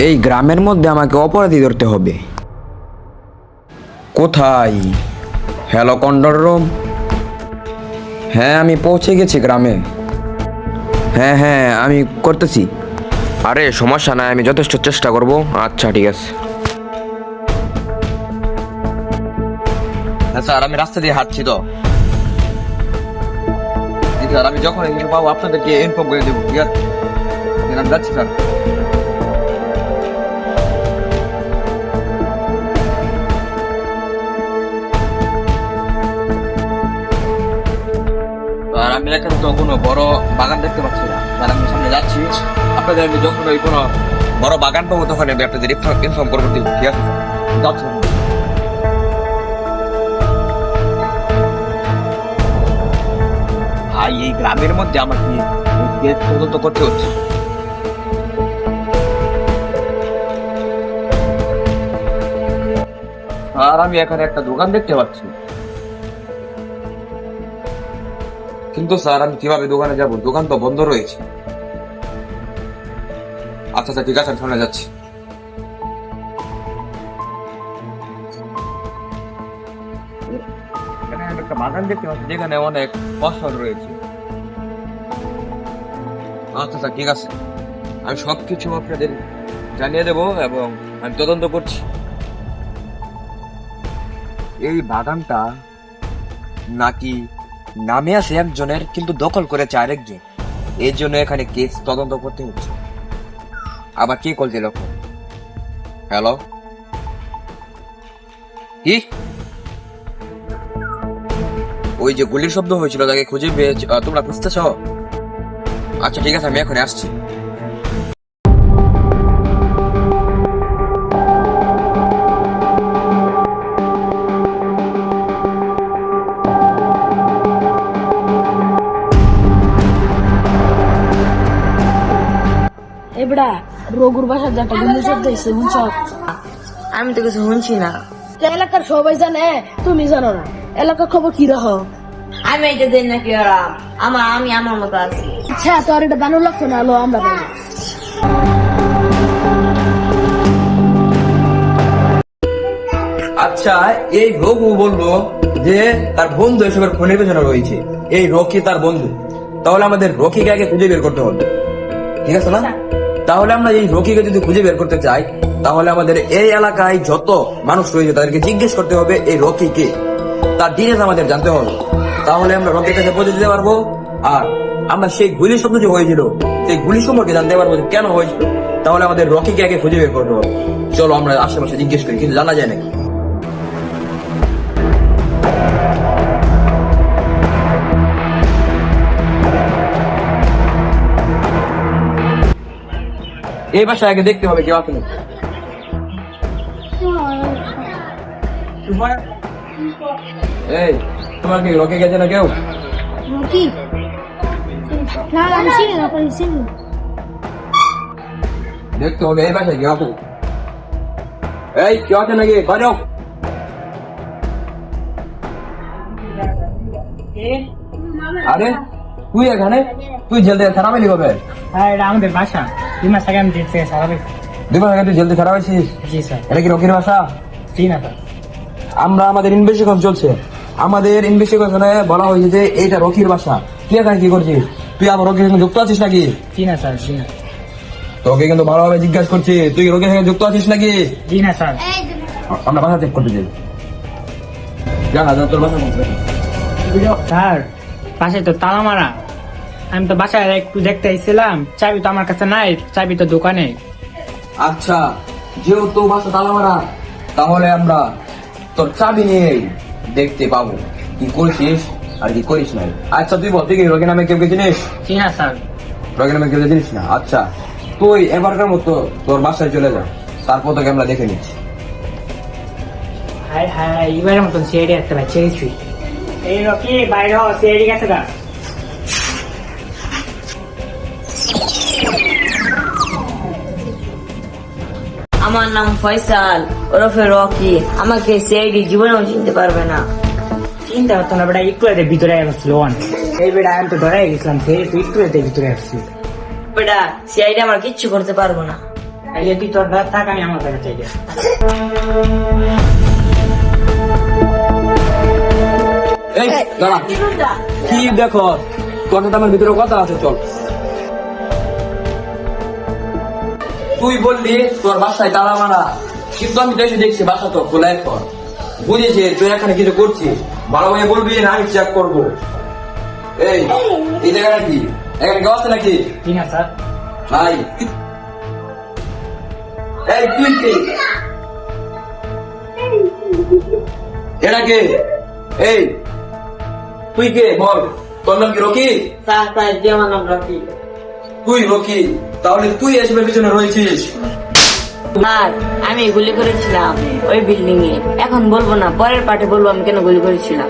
এই গ্রামের মধ্যে আমাকে অপরাধী ধরতে হবে। কোথায়? Hello control room. হ্যাঁ, আমি পৌঁছে গেছি গ্রামে। হ্যাঁ হ্যাঁ, আমি করতেছি। আরে সমস্যা নাই, আমি যথেষ্ট চেষ্টা করব। আচ্ছা ঠিক আছে। হ্যাঁ স্যার, আমি রাস্তা দিয়ে হাঁটছি তো। জি স্যার, আমি যখন এখানে পাবো আপনাদেরকে ইনফর্ম করে দেবো। ঠিক আছে, আমি যাচ্ছি স্যার। আর আমি এখানে তো কোনো বড় বাগান দেখতে পাচ্ছি না। আর আমি সামনে যাচ্ছি, আপনাদের আমি যখন ওই কোনো বড় বাগান পাবো তখন আমি আপনাদের ইনফর্ম করবো। ঠিক আছে স্যার, যাচ্ছি। ভাই, এই গ্রামের মধ্যে আমাকে তদন্ত করতে হচ্ছে। আর আমি এখানে একটা দোকান দেখতে পাচ্ছি, কিন্তু স্যার আমি কিভাবে দোকানে যাব? দোকান তো বন্ধ রয়েছে। আচ্ছা আচ্ছা ঠিক আছে, আমি সামনে যাচ্ছি। এখানে আমি একটা বাগান দেখতে পাচ্ছি যেখানে অনেক ফসল রয়েছে। আচ্ছা আচ্ছা ঠিক আছে, আমি সবকিছু আপনাদের জানিয়ে দেবো এবং আমি তদন্ত করছি। এই বাগানটা নাকি নামে আছে একজনের, কিন্তু দখল করেছে আরেকজন। এই জন্য এখানে কেস তদন্ত করতে হচ্ছে। আবার কি করছে লোক? হ্যালো, কি? ওই যে গুলির শব্দ হয়েছিল তাকে খুঁজে তোমরা খুঁজতেছ? আচ্ছা ঠিক আছে, আমি এখন আসছি। এবড়া রঘুর বাসার যাটা গুলি শব্দ হয়েছে শুনছ? আমি তো কিছু শুনছি না। এলাকার সবাই জানে, তুমি জানো না। এলাকার খবর কি রহ? আমি এটা দেন নাকি ওরা? আমি আমার মতো আছি। আচ্ছা, তোর এটা দানুর লাগতো না, আলো আমরা জানি। আচ্ছা, এই রঘু বললো যে তার বন্ধু এসবের ফোনের পেছনে রয়েছে। এই রকি তার বন্ধু, তাহলে আমাদের রকিকে আগে খুঁজে বের করতে হবে। ঠিক আছে না? তাহলে আমরা এই রকিকে যদি খুঁজে বের করতে চাই, তাহলে আমাদের এই এলাকায় যত মানুষ রয়েছে তাদেরকে জিজ্ঞেস করতে হবে এই রকি কে, তার ডিটেলস আমাদের জানতে হবে। তাহলে আমরা রকির কাছে পৌঁছে দিতে পারবো। আর আমরা সেই গুলি শব্দ যে হয়েছিল, সেই গুলি সম্পর্কে জানতে পারবো যে কেন হয়েছিল। তাহলে আমাদের রকিকে আগে খুঁজে বের করতে হবে। চলো আমরা আশেপাশে জিজ্ঞেস করি, কিন্তু জানা যায় নাকি। এই বাসায় আগে দেখতে হবে কেউ আছে নাকি। এই, তোমার কি রকে গেছে না কেউ? কি না, আমি চিনি না, আমি চিনি। দেখতে হবে এই বাসায় কেউ আছে। এই, কেউ আছে নাকি? বাজাও। আরে তুই এখানে? তুই জেল থেকে ছাড়া পেলি কবে? হ্যাঁ, এটা আমাদের বাসা। 2 মাস আগে আমি জেল থেকে ছাড়া পেয়েছি। 2 মাস আগে তুই জেল থেকে ছাড়া পেয়েছিস? জি স্যার। এটা কি রকির বাসা? জি না স্যার। আমাদের ইনভেস্টিগেশন চলছে। আমাদের ইনভেস্টিগেশনে বলা হয়েছে যে এইটা রকির বাসা। তুই এখানে কি করছিস? তুই আবার রকির সঙ্গে যুক্ত আছিস নাকি? জি না স্যার, জি না। তোকে কিন্তু ভালোভাবে জিজ্ঞাসা করছি, তুই রকির সঙ্গে যুক্ত আছিস নাকি? জি না স্যার। আমরা বাসা চেক করতে চাই। যা না, তোর বাসা কোথায়? স্যার, বাসায় তো তালা মারা। আমি তো বাসায় একটু দেখতে এসেছিলাম, চাবি তো আমার কাছে নাই, চাবি তো দোকানে। আচ্ছা, যেহেতু বাসা তালা মারা, তাহলে আমরা তোর চাবি নিয়ে দেখতে পাবো কি করছিস আর কি করিস নাই। আচ্ছা তুই বল, তুই কি রকি নামে কেউ চিনিস? জি না স্যার। রকি নামে কেউ চিনিস না? আচ্ছা, তুই এবারকার মতো তোর বাসায় চলে যা, তারপর তোকে আমরা দেখে নিচ্ছি। হায় হায়, এবারের মতন সিআইডি একটা বাচ্চা গেছি। এই রকি বাইরে হ, সিআইডি গেছে গা। আমার নাম ফয়সাল ওরফে রকি। আমাকে সিআইডি জীবনেও চিনতে পারবে না। চিন্তা করতো না বেটা, একটু এদের ভিতরে আসছিল এই বেটা, আমি তো ধরাই গেছিলাম, ফের তুই একটু এদের ভিতরে আসছি। বেটা, সিআইডি আমার কিচ্ছু করতে পারবো না। এই তুই তোর দাঁত থাক, আমি আমার জায়গা চাই। এই দাঁড়া, কি দেখো তোর সাথে আমার ভিতরে কথা আছে, চল। তুই বললি তোর বাসায় তালা মারা, কিন্তু আমি তো এসে দেখছি বাসা তো খোলা এখন। বুঝেছি তুই এখানে কিছু করছিস, ভালো ভাবে বলবি না আমি চেক করবো। এই এই জায়গাটা কি, এখানে কেউ আছে নাকি? ঠিক আছে স্যার। নাই। এই তুই কে? এটা কে? এই তুই কে বল, তোর নাম কি রকি? স্যার স্যার যে আমার নাম রকি। তুই রকি, তাহলে তুই এসবের পিছনে রয়েছিস? স্যার আমি গুলি করেছিলাম ওই বিল্ডিং এ, এখন বলবো না, পরের পার্টে বলবো আমি কেন গুলি করেছিলাম।